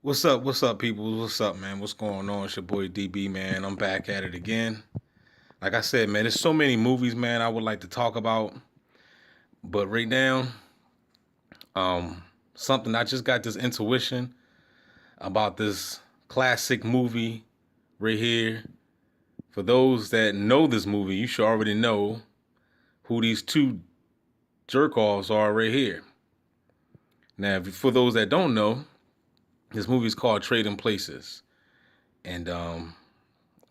What's up, people? What's up, man? What's going on? It's your boy DB, man. I'm back at it again. Like I said, man, there's so many movies, man, I would like to talk about. But right now, um, something I just got this intuition about this classic movie right here. For those that know this movie, you should already know who these two jerk offs are right here. Now, for those that don't know, this movie is called Trading Places. And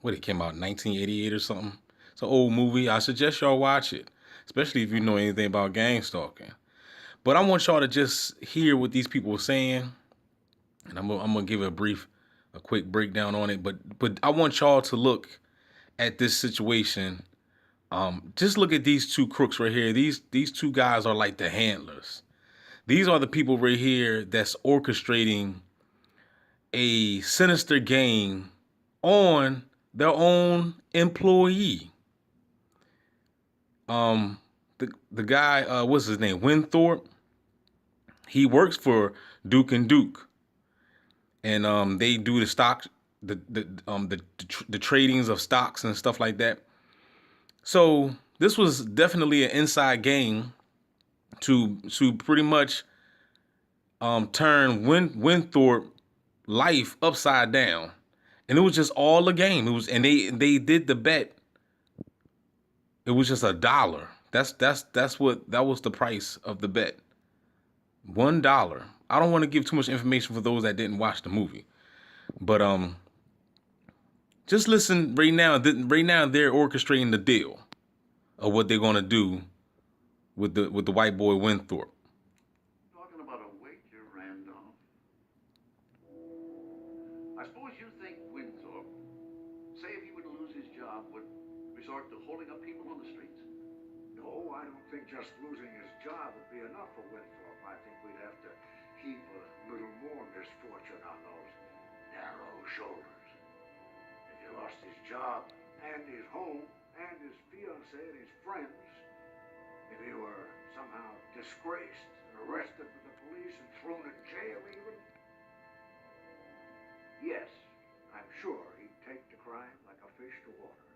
what, it came out in 1988 or something. It's an old movie. I suggest y'all watch it, especially if you know anything about gangstalking. But I want y'all to just hear what these people were saying, and I'm gonna give a quick breakdown on it. But I want y'all to look at this situation. Just look at these two crooks right here. These two guys are like the handlers. These are the people right here that's orchestrating a sinister game on their own employee. The guy, what's his name, Winthorpe. He works for Duke and Duke, and they do the stock, the tradings of stocks and stuff like that. So this was definitely an inside game to pretty much turn Winthorpe life upside down, and it was just all a game. It was, and they did the bet. It was just $1. That was the price of the bet. $1. I don't want to give too much information for those that didn't watch the movie, but just listen right now. Right now they're orchestrating the deal of what they're gonna do with the white boy Winthorpe. Talking about a wager, Randolph. I suppose you think Winthrop, say if he were to lose his job, would resort to holding up people on the streets? No, I don't think just losing his job would be enough for Winthrop. I think we'd have to heap a little more misfortune on those narrow shoulders. If he lost his job and his home and his fiancée and his friends, if he were somehow disgraced and arrested with the police and thrown in jail even, yes, I'm sure he'd take to crime like a fish to water.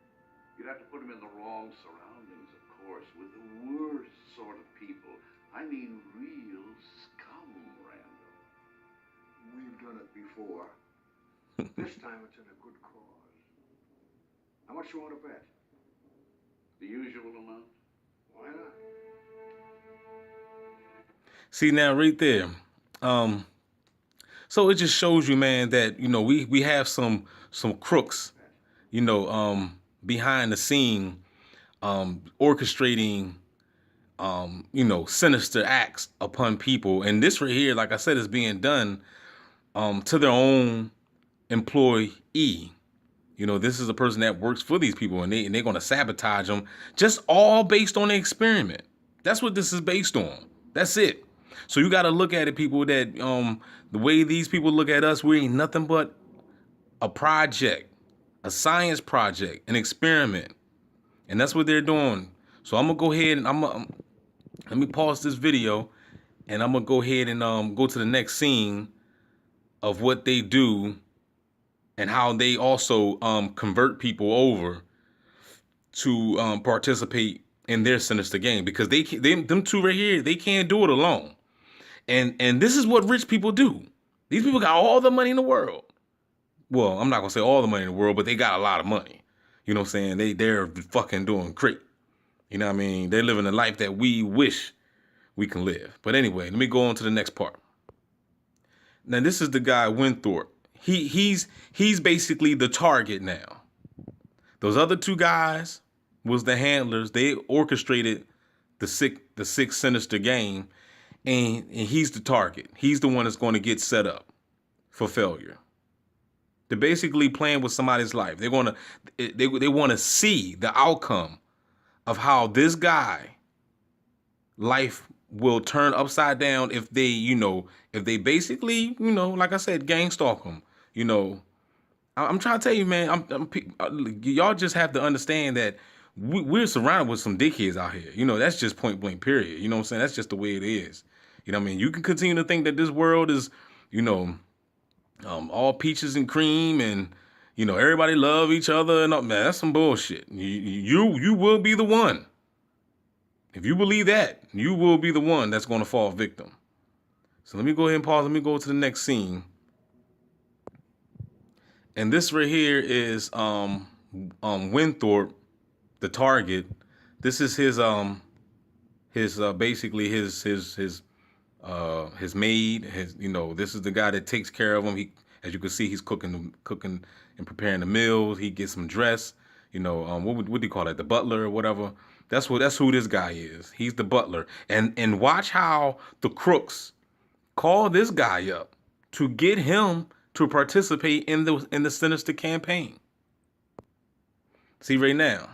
You'd have to put him in the wrong surroundings, of course, with the worst sort of people. I mean, real scum, Randall. We've done it before. This time it's in a good cause. How much you want to bet? The usual amount? Why not? See now, right there. So it just shows you, man, that we have some crooks, behind the scene, orchestrating, sinister acts upon people. And this right here, like I said, is being done to their own employee. This is a person that works for these people, and they're gonna sabotage them, just all based on the experiment. That's what this is based on. That's it. So you got to look at it, people, that the way these people look at us, we ain't nothing but a project, a science project, an experiment, and that's what they're doing. So I'm gonna go ahead and let me pause this video, and I'm gonna go ahead and go to the next scene of what they do and how they also convert people over to participate in their sinister game, because them two right here, they can't do it alone. And this is what rich people do. These people got all the money in the world. Well, I'm not gonna say all the money in the world, but they got a lot of money. You know what I'm saying? They're fucking doing great. You know what I mean? They're living a life that we wish we can live. But anyway, let me go on to the next part. Now this is the guy Winthorpe. He's basically the target now. Those other two guys was the handlers. They orchestrated the sick sinister game, and he's the target. He's the one that's going to get set up for failure. They're basically playing with somebody's life. They want to see the outcome of how this guy life will turn upside down if they basically, like I said, gang stalk them. I'm trying to tell you, man, y'all just have to understand that we're surrounded with some dickheads out here. That's just point blank period. You know what I'm saying? That's just the way it is. You know what I mean? You can continue to think that this world is, all peaches and cream, and everybody love each other, and all, man, that's some bullshit. You will be the one. If you believe that, you will be the one that's going to fall victim. So let me go ahead and pause. Let me go to the next scene. And this right here is Winthorpe, the target. This is his basically his maid. This is the guy that takes care of him. He, as you can see, he's cooking and preparing the meals. He gets him dressed. What do you call it? The butler or whatever. That's who this guy is. He's the butler. And watch how the crooks call this guy up to get him to participate in the sinister campaign. See right now,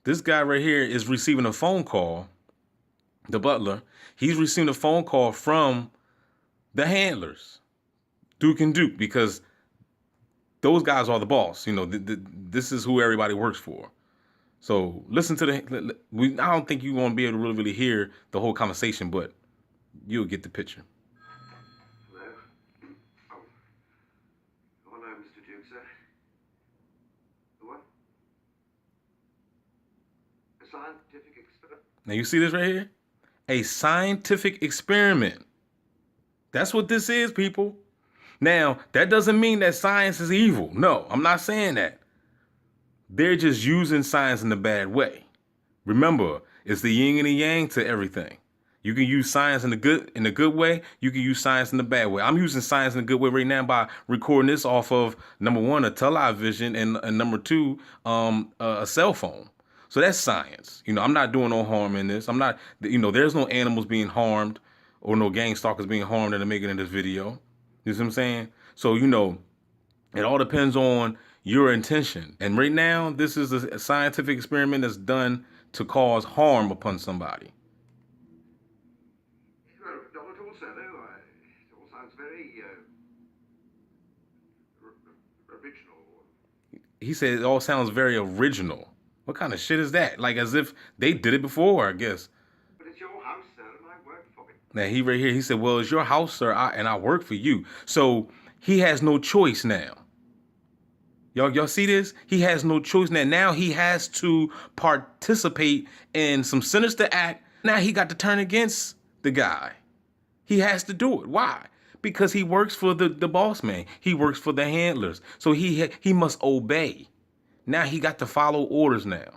this guy right here is receiving a phone call. The butler, he's receiving a phone call from the handlers, Duke and Duke, because those guys are the boss. This is who everybody works for. So listen to I don't think you won't be able to really hear the whole conversation, but you'll get the picture. Hello? Oh. Hello, Mr. Duke, sir. What? A scientific experiment? Now you see this right here? A scientific experiment. That's what this is, people. Now, that doesn't mean that science is evil. No, I'm not saying that. They're just using science in a bad way. Remember, it's the yin and the yang to everything. You can use science in the good way. You can use science in the bad way. I'm using science in a good way right now by recording this off of, number one, a television, and number two, a cell phone. So that's science. I'm not doing no harm in this. I'm not, there's no animals being harmed or no gang stalkers being harmed that are making in this video. You see what I'm saying? So, it all depends on your intention. And right now, this is a scientific experiment that's done to cause harm upon somebody. Well, not at all, sir. No, it all sounds very original. He said it all sounds very original. What kind of shit is that? Like as if they did it before, I guess. But it's your house, sir, and I work for it. Now he right here, he said, well, it's your house, sir, and I work for you. So he has no choice now. Y'all see this? He has no choice now. Now he has to participate in some sinister act. Now he got to turn against the guy. He has to do it. Why? Because he works for the boss man. He works for the handlers. So he must obey. Now he got to follow orders now.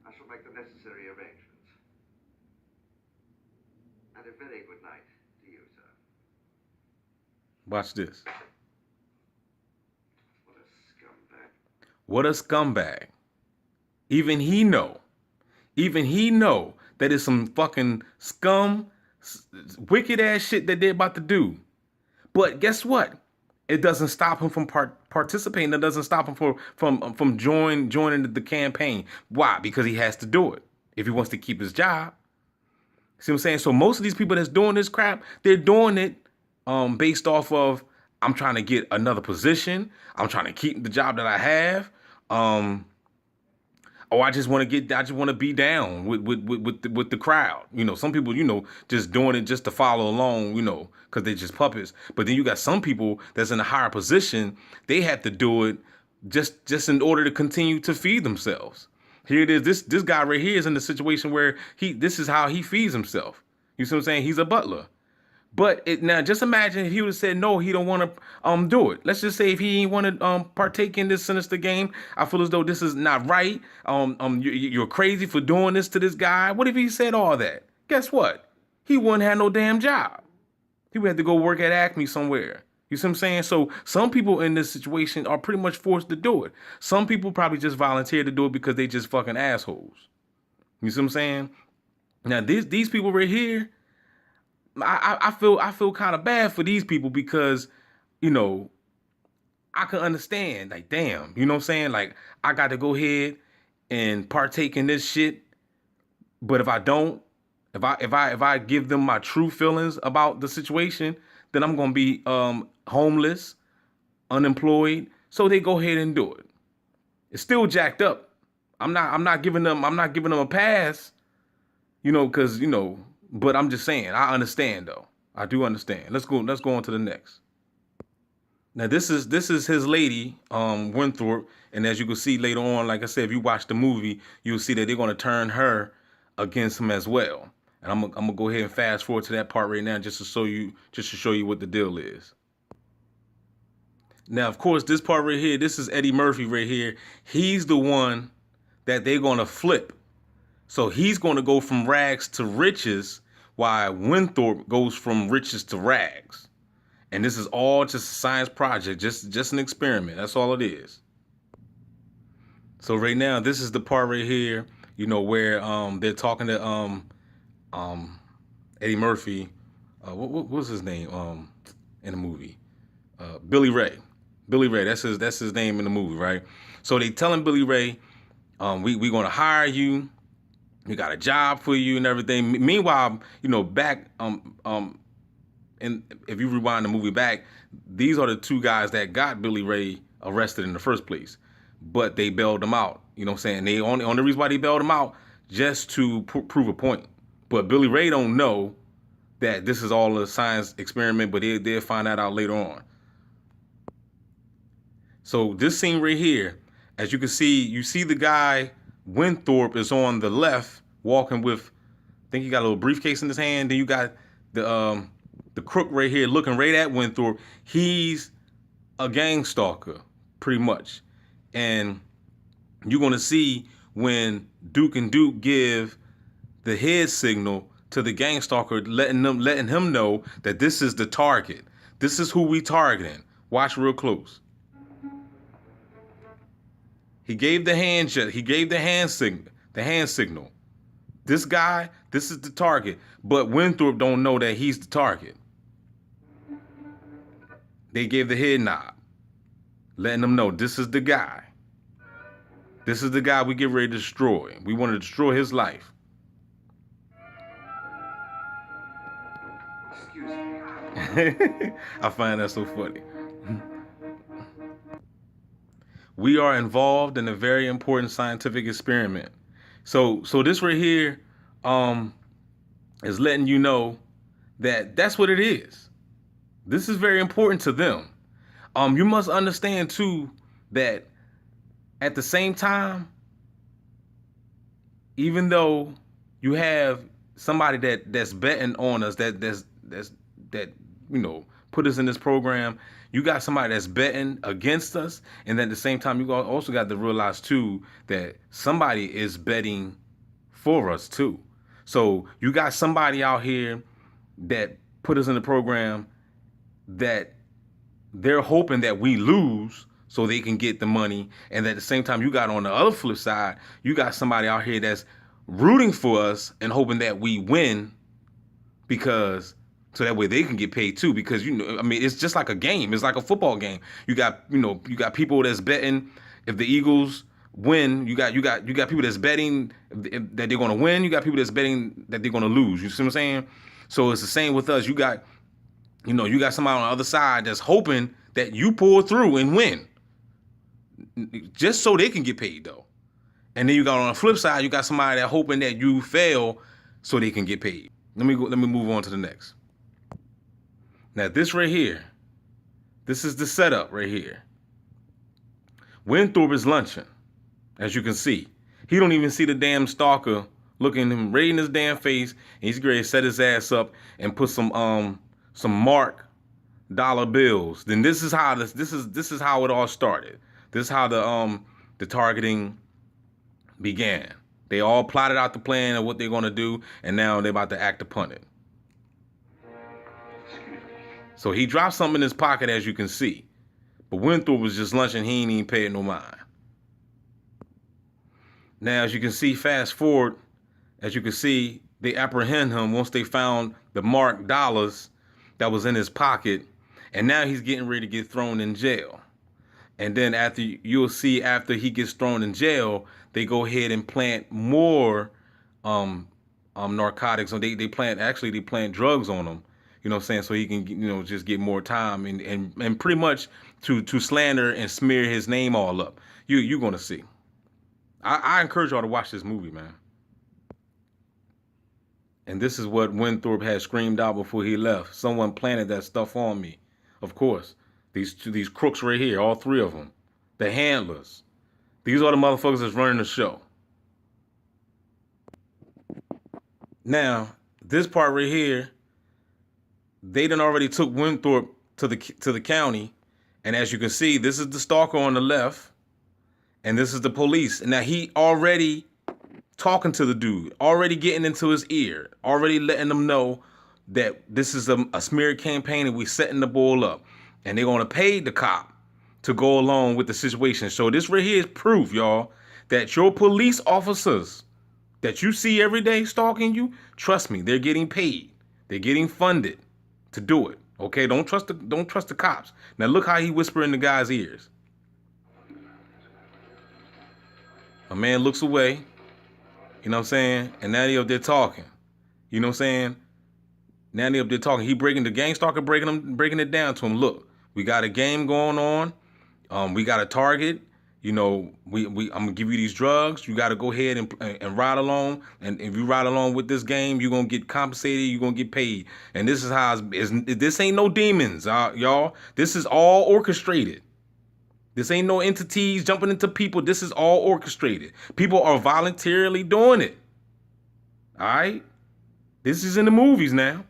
I shall make the necessary arrangements. And a very good night to you, sir. Watch this. What a scumbag. What a scumbag. Even he know that it's some fucking scum, wicked ass shit that they're about to do. But guess what? It doesn't stop him from participating. It doesn't stop him from joining the campaign. Why? Because he has to do it if he wants to keep his job. See what I'm saying? So most of these people that's doing this crap, they're doing it based off of, I'm trying to get another position. I'm trying to keep the job that I have. I just want to be down with the crowd. Some people, just doing it just to follow along, because they're just puppets. But then you got some people that's in a higher position. They have to do it just in order to continue to feed themselves. Here it is. This guy right here is in the situation where this is how he feeds himself. You see what I'm saying? He's a butler. But now just imagine if he would have said no, he don't want to do it. Let's just say if he ain't want to partake in this sinister game, I feel as though this is not right. You're crazy for doing this to this guy. What if he said all that? Guess what? He wouldn't have no damn job. He would have to go work at Acme somewhere. You see what I'm saying? So some people in this situation are pretty much forced to do it. Some people probably just volunteer to do it because they just fucking assholes. You see what I'm saying? Now these people right here, I feel kind of bad for these people because, I can understand, like, damn, you know what I'm saying? Like, I got to go ahead and partake in this shit. But if I don't, if I give them my true feelings about the situation, then I'm going to be homeless, unemployed. So they go ahead and do it. It's still jacked up. I'm not giving them a pass, because, but I'm just saying, I understand though. I do understand. Let's go on to the next. Now this is his lady, Winthrop, and as you can see later on, like I said, if you watch the movie, you'll see that they're gonna turn her against him as well. And I'm gonna go ahead and fast forward to that part right now just to show you what the deal is. Now, of course, this part right here, this is Eddie Murphy right here. He's the one that they're gonna flip. So he's gonna go from rags to riches, while Winthrop goes from riches to rags. And this is all just a science project, just an experiment. That's all it is. So right now, this is the part right here, where they're talking to Eddie Murphy. What was his name in the movie? Billy Ray. Billy Ray. That's his name in the movie, right? So they telling Billy Ray, we gonna hire you. We got a job for you and everything. Meanwhile, back and if you rewind the movie back, these are the two guys that got Billy Ray arrested in the first place. But they bailed him out. You know what I'm saying? They only reason why they bailed him out just to prove a point. But Billy Ray don't know that this is all a science experiment, but they'll find that out later on. So this scene right here, as you can see, you see the guy, Winthrop, is on the left walking with, I think he got a little briefcase in his hand. Then you got the crook right here looking right at Winthrop. He's a gang stalker, pretty much. And you're going to see when Duke and Duke give the head signal to the gang stalker, letting him know that this is the target. This is who we targeting. Watch real close. He gave the hand jet. He gave the hand signal. This guy, this is the target. But Winthrop don't know that he's the target. They gave the head nod, letting them know this is the guy. This is the guy we get ready to destroy. We want to destroy his life. Excuse me. I find that so funny. We are involved in a very important scientific experiment. So this right here is letting you know that that's what it is. This is very important to them. You must understand too that at the same time, even though you have somebody that's betting on us, that put us in this program, you got somebody that's betting against us, and at the same time, you also got to realize too that somebody is betting for us too. So you got somebody out here that put us in the program that they're hoping that we lose so they can get the money, and at the same time, you got on the other flip side, you got somebody out here that's rooting for us and hoping that we win because. So that way they can get paid too, because it's just like a game. It's like a football game. You got people that's betting if the Eagles win. You got people that's betting that they're gonna win. You got people that's betting that they're gonna lose. You see what I'm saying? So it's the same with us. You got somebody on the other side that's hoping that you pull through and win, just so they can get paid though. And then you got on the flip side, you got somebody that hoping that you fail so they can get paid. Let me move on to the next. Now this right here, this is the setup right here. Winthrop is lunching, as you can see. He don't even see the damn stalker looking him right in his damn face, and he's ready to set his ass up and put some mark dollar bills. Then this is how it all started. This is how the targeting began. They all plotted out the plan of what they're gonna do, and now they're about to act upon it. So he dropped something in his pocket, as you can see. But Winthrop was just lunching. He ain't even paying no mind. Now, as you can see, fast forward, as you can see, they apprehend him once they found the marked dollars that was in his pocket. And now he's getting ready to get thrown in jail. And then you'll see after he gets thrown in jail, they go ahead and plant more narcotics. So they plant drugs on him. You know what I'm saying? So he can, just get more time and pretty much to slander and smear his name all up. You're going to see. I encourage y'all to watch this movie, man. And this is what Winthorpe had screamed out before he left. Someone planted that stuff on me. Of course, these crooks right here, all three of them, the handlers. These are the motherfuckers that's running the show. Now, this part right here, they done already took Winthorpe to the county, and as you can see, this is the stalker on the left, and this is the police. And now he already talking to the dude, already getting into his ear, already letting them know that this is a smear campaign and we setting the ball up, and they're gonna pay the cop to go along with the situation. So this right here is proof, y'all, that your police officers that you see every day stalking you, trust me, they're getting paid. They're getting funded to do it. Okay, don't trust the cops. Now look how he whisper in the guy's ears. A man looks away, you know what I'm saying? And now they up there talking. You know what I'm saying? Now they up there talking. He breaking the Gangstalker breaking it down to him. Look, we got a game going on. We got a target. You know, I'm gonna give you these drugs. You got to go ahead and ride along. And if you ride along with this game, you're gonna get compensated. You're gonna get paid. And this is how this ain't no demons, y'all. This is all orchestrated. This ain't no entities jumping into people. This is all orchestrated. People are voluntarily doing it. All right? This is in the movies now.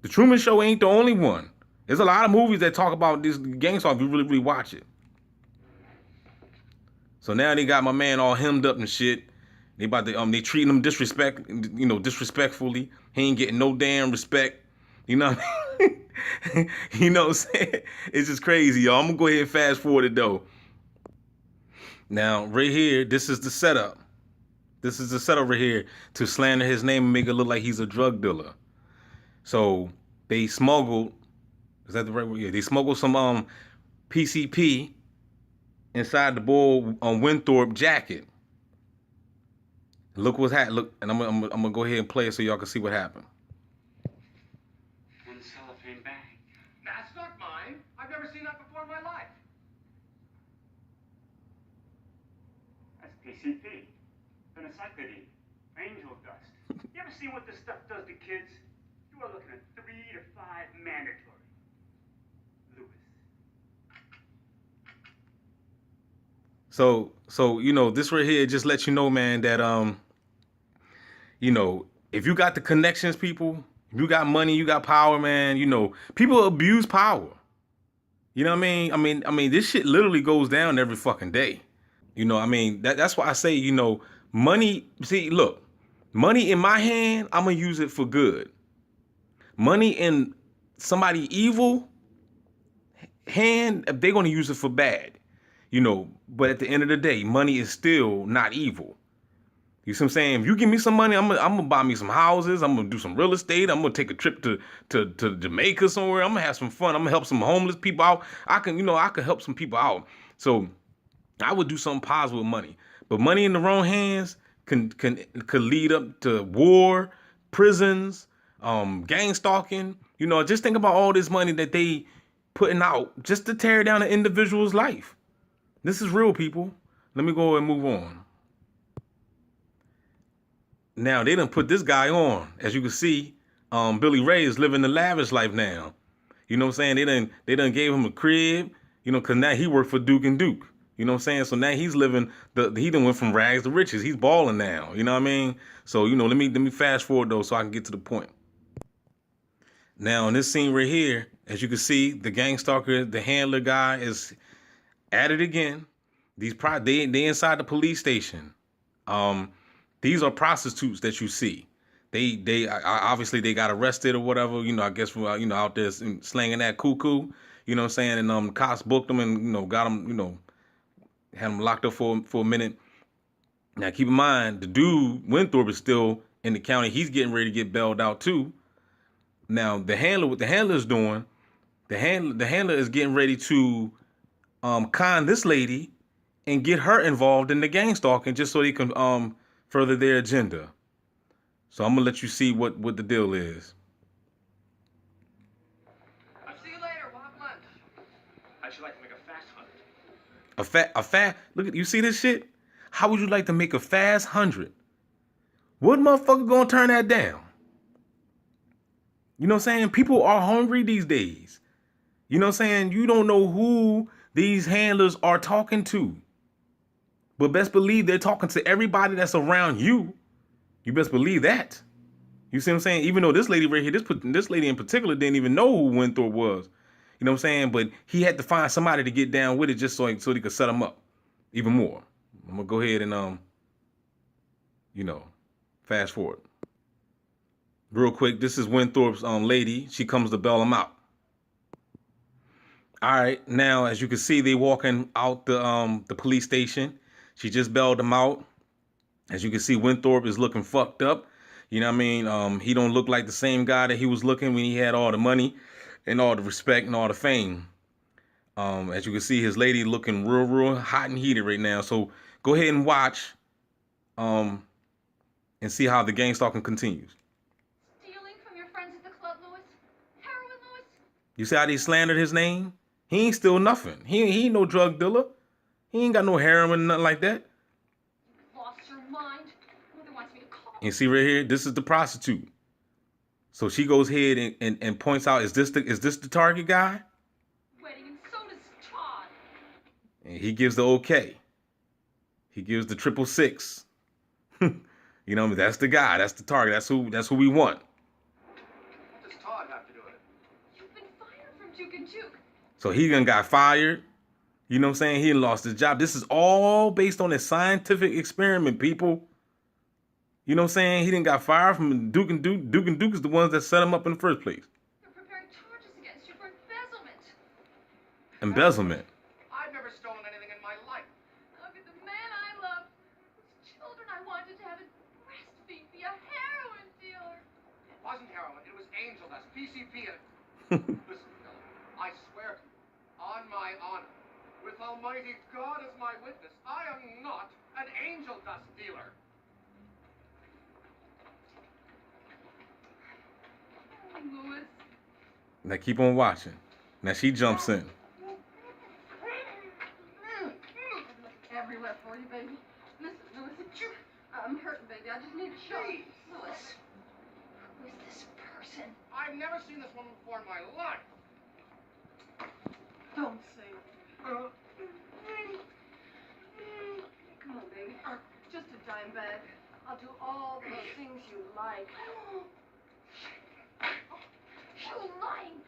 The Truman Show ain't the only one. There's a lot of movies that talk about this gang stuff if you really watch it. So now they got my man all hemmed up and shit. They treating him disrespectfully. He ain't getting no damn respect. You know what I mean? You know what I'm saying? It's just crazy, y'all. I'm gonna go ahead and fast forward it though. Now, right here, this is the setup. This is the setup right here to slander his name and make it look like he's a drug dealer. So they smuggled, is that the right word? Yeah, they smuggled some PCP inside the bull on Winthorpe jacket. Look what's happened. Look, and I'm gonna go ahead and play it so y'all can see what happened. And cellophane bag. That's not mine. I've never seen that before in my life. That's PCP. Phencyclidine. Angel dust. You ever see what this stuff does to kids? You are looking at 3 to 5 mandatory. Lewis. So you know, this right here just lets you know, man, that you know, if you got the connections, people, if you got money, you got power, man, you know, people abuse power. You know what I mean? I mean, this shit literally goes down every fucking day. You know, I mean, that's why I say, you know, money, see, look, money in my hand, I'm gonna use it for good. Money in somebody evil hand, they're gonna use it for bad. You know, but at the end of the day, money is still not evil. You see what I'm saying? If you give me some money, I'm gonna buy me some houses. I'm gonna do some real estate. I'm gonna take a trip to Jamaica somewhere. I'm gonna have some fun. I'm gonna help some homeless people out. I can help some people out. So I would do something positive with money. But money in the wrong hands could lead up to war, prisons, gang stalking. You know, just think about all this money that they putting out just to tear down an individual's life. This is real, people. Let me go and move on. Now, they done put this guy on. As you can see, Billy Ray is living the lavish life now. You know what I'm saying? They done gave him a crib, you know, because now he worked for Duke and Duke. You know what I'm saying? So now he's living, he done went from rags to riches. He's balling now. You know what I mean? So, you know, let me fast forward, though, so I can get to the point. Now, in this scene right here, as you can see, the gang stalker, the handler guy is at it again. They inside the police station. These are prostitutes that you see. They obviously they got arrested or whatever. You know, I guess you know, out there slanging that cuckoo. You know what I'm saying? And cops booked them and, you know, got them, you know, had them locked up for a minute. Now keep in mind, the dude Winthorpe is still in the county. He's getting ready to get bailed out too. Now the handler, what the handler is doing, the handler is getting ready to con this lady and get her involved in the gang stalking just so they can further their agenda. So I'm gonna let you see what the deal is. I'll see you later. We'll have lunch. How'd you like to make a fast hunt? A fast. Look at you. See this shit? How would you like to make a fast 100? What motherfucker gonna turn that down? You know what I'm saying? People are hungry these days. You know what I'm saying? You don't know who these handlers are talking to. But best believe they're talking to everybody that's around you. You best believe that. You see what I'm saying? Even though this lady right here, this lady in particular didn't even know who Winthrop was. You know what I'm saying? But he had to find somebody to get down with it just so they could set him up even more. I'm gonna go ahead and fast forward. Real quick, this is Winthrop's lady. She comes to bail him out. All right, now as you can see, they walking out the police station. She just bailed him out. As you can see, Winthrop is looking fucked up. You know what I mean? He don't look like the same guy that he was looking when he had all the money and all the respect and all the fame. As you can see, his lady looking real hot and heated right now. So go ahead and watch and see how the Gangstalking continues. Stealing from your friends at the club, Louis? Heroin, Louis? You see how they slandered his name? He ain't steal nothing. He ain't no drug dealer. He ain't got no heroin, nothing like that. You lost your mind. Mother wants me to call. And see right here, this is the prostitute. So she goes ahead and points out, is this the target guy? Wedding, and so does Todd. And he gives the okay. He gives the 666. You know, that's the guy. That's the target. That's who we want. What does Todd have to do with it? You've been fired from Juke and Juke. So he done got fired. You know what I'm saying? He lost his job. This is all based on a scientific experiment, people. You know what I'm saying? He done got fired from Duke and Duke. Duke and Duke is the ones that set him up in the first place. They're preparing charges against you for embezzlement. Embezzlement. I've never stolen anything in my life. Look at the man I love, whose children I wanted to have and breastfeed, be a heroin dealer. It wasn't heroin. It was angel dust. PCP. Listen, Phil, I swear to you, on my honor, with Almighty God as my witness, I am not an angel dust dealer. Louis. Now keep on watching. Now she jumps in. Everywhere for you, baby. Listen, Louis, I'm hurting, baby. I just need a shot. Please. Louis, who is this person? I've never seen this woman before in my life. Don't say it. Come on, baby. Just a dime bag. I'll do all the things you like. You lying,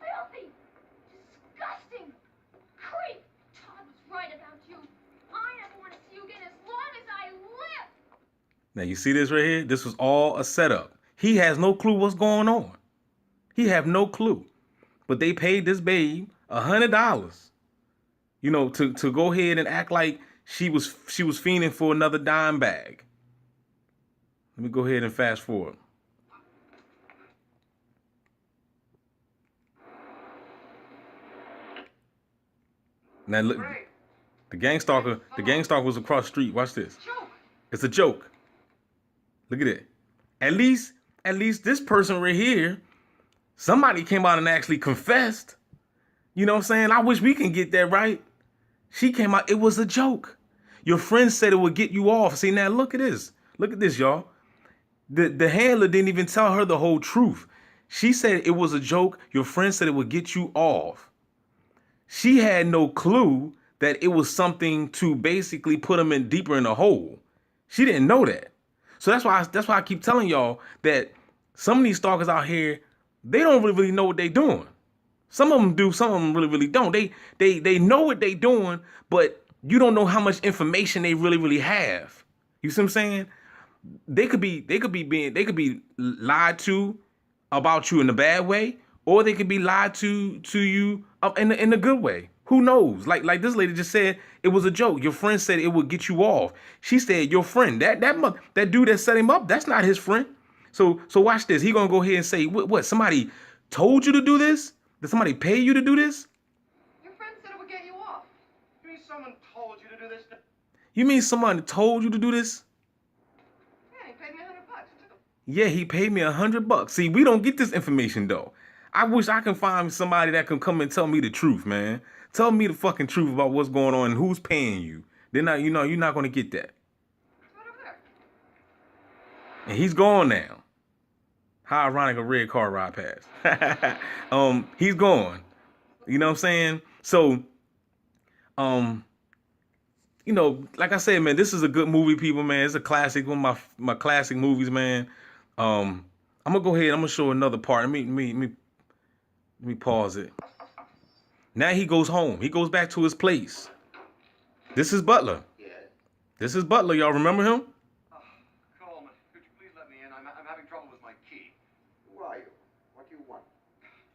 filthy, disgusting creep. Todd was right about you. I never want to see you again as long as I live. Now you see this right here? This was all a setup. He has no clue what's going on. He have no clue. But they paid this babe $100, you know, to go ahead and act like she was fiending for another dime bag. Let me go ahead and fast forward. Now look, the gangstalker was across the street. Watch this. Joke. It's a joke. Look at it. At least this person right here, somebody came out and actually confessed. You know what I'm saying? I wish we can get that right. She came out. It was a joke. Your friend said it would get you off. See, now look at this. Look at this, y'all. The handler didn't even tell her the whole truth. She said it was a joke. Your friend said it would get you off. She had no clue that it was something to basically put him in deeper in the hole. She didn't know that. So that's why I keep telling y'all that some of these stalkers out here, they don't really know what they're doing. Some of them do, some of them really don't. They know what they're doing, but you don't know how much information they really have. You see what I'm saying? They could be lied to about you in a bad way, or they could be lied to you in a good way. Who knows? Like this lady just said, it was a joke. Your friend said it would get you off. She said your friend, that dude that set him up, that's not his friend. So watch this. He gonna go ahead and say, what? Somebody told you to do this? Did somebody pay you to do this? Your friend said it would get you off. You mean someone told you to do this? You mean somebody told you to do this? Yeah, he paid me $100 too. Yeah, he paid me $100. See, we don't get this information though. I wish I can find somebody that can come and tell me the truth, man. Tell me the fucking truth about what's going on and who's paying you. Then you're not gonna get that. Right over there. And he's gone now. How ironic, a red car ride past. He's gone. You know what I'm saying? So, um, like I said, man, this is a good movie, people, man. It's a classic, one of my classic movies, man. I'm gonna go ahead. I'm gonna show another part. Let me pause it. Now he goes home. He goes back to his place. This is Butler. Yes? This is Butler. Y'all remember him? Coleman, could you please let me in? I'm having trouble with my key. Who are you? What do you want?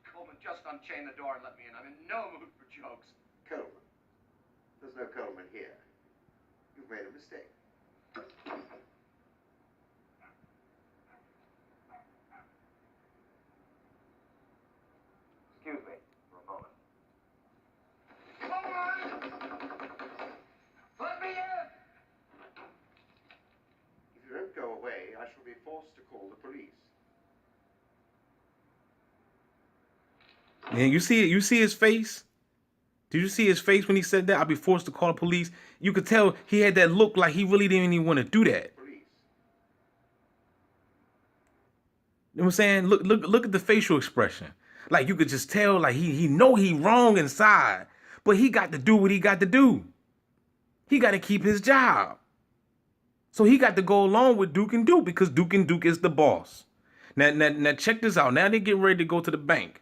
Coleman, just unchain the door and let me in. I'm in no mood for jokes. Coleman. There's no Coleman here. You've made a mistake. Excuse me for a moment. Coleman! Let me in! If you don't go away, I shall be forced to call the police. And you see his face? Did you see his face when he said that? I'll be forced to call the police. You could tell he had that look like he really didn't even want to do that. Police. You know what I'm saying? Look at the facial expression. Like you could just tell, like he know he wrong inside, but he got to do what he got to do. He got to keep his job. So he got to go along with Duke and Duke because Duke and Duke is the boss. Now check this out. Now they get ready to go to the bank.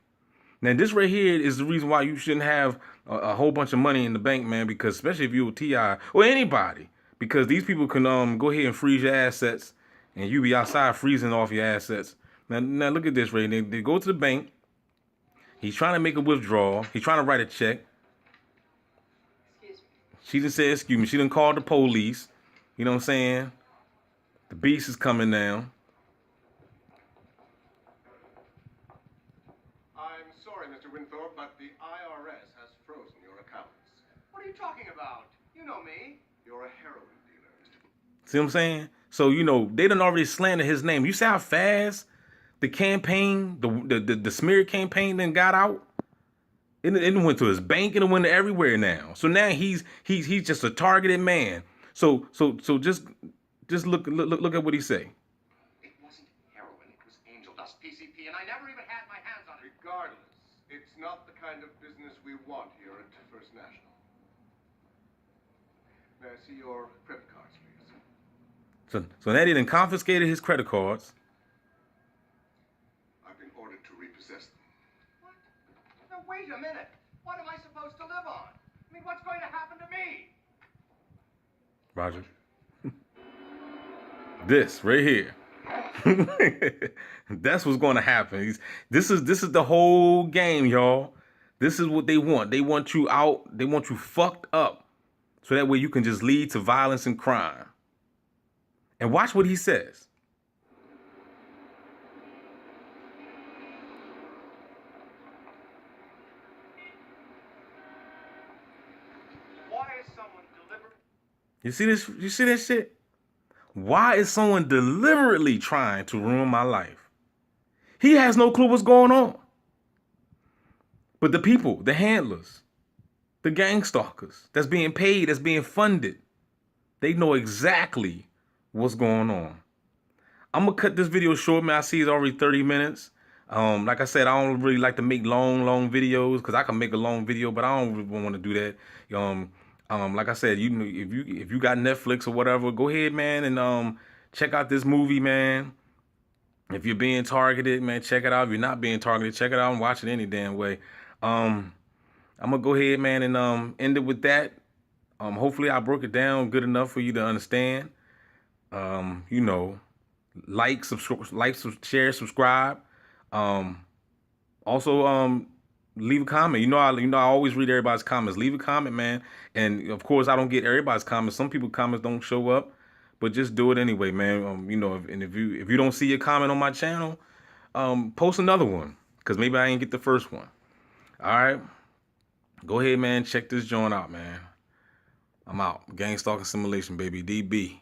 Now this right here is the reason why you shouldn't have a whole bunch of money in the bank, man, because especially if you're T.I. or anybody, because these people can go ahead and freeze your assets and you be outside freezing off your assets. Now look at this, Ray. They go to the bank. He's trying to make a withdrawal. He's trying to write a check. Excuse me. She didn't say excuse me. She didn't call the police. You know what I'm saying? The beast is coming down. I'm sorry, Mr. Winthorpe, but the IRS has frozen your accounts. What are you talking about? You know me. You're a heroin dealer, Mr. See what I'm saying? So, they done already slandered his name. You see how fast the campaign, the smear campaign then got out? It went to his bank and it went everywhere now. So now he's just a targeted man. So just look at what he say. It wasn't heroin, it was angel dust, PCP, and I never even had my hands on it. Regardless, it's not the kind of business we want here at First National. May I see your credit cards, please? So now they done confiscated his credit cards. I've been ordered to repossess them. What? Now, wait a minute. What am I supposed to live on? I mean, what's going to happen to me? Roger. This right here. That's what's going to happen. This is the whole game, y'all. This is what they want. They want you out. They want you fucked up. So that way you can just lead to violence and crime. And watch what he says. Why is someone deliberately... You see this? You see that shit? Why is someone deliberately trying to ruin my life? He has no clue what's going on. But the people, the handlers, the gangstalkers that's being paid, that's being funded, they know exactly what's going on. I'm going to cut this video short, man. I see it's already 30 minutes. Like I said, I don't really like to make long videos because I can make a long video, but I don't really want to do that. Like I said, if you got Netflix or whatever, go ahead, man, and check out this movie, man. If you're being targeted, man, check it out. If you're not being targeted, check it out and watch it any damn way. I'm gonna go ahead, man, and end it with that. Hopefully I broke it down good enough for you to understand. Like, share, subscribe. Also, leave a comment. I always read everybody's comments. Leave a comment, man. And of course, I don't get everybody's comments. Some people's comments don't show up, but just do it anyway, man. If you don't see your comment on my channel, post another one because maybe I didn't get the first one. All right, go ahead, man. Check this joint out, man. I'm out. Gang stalking simulation, baby. DB.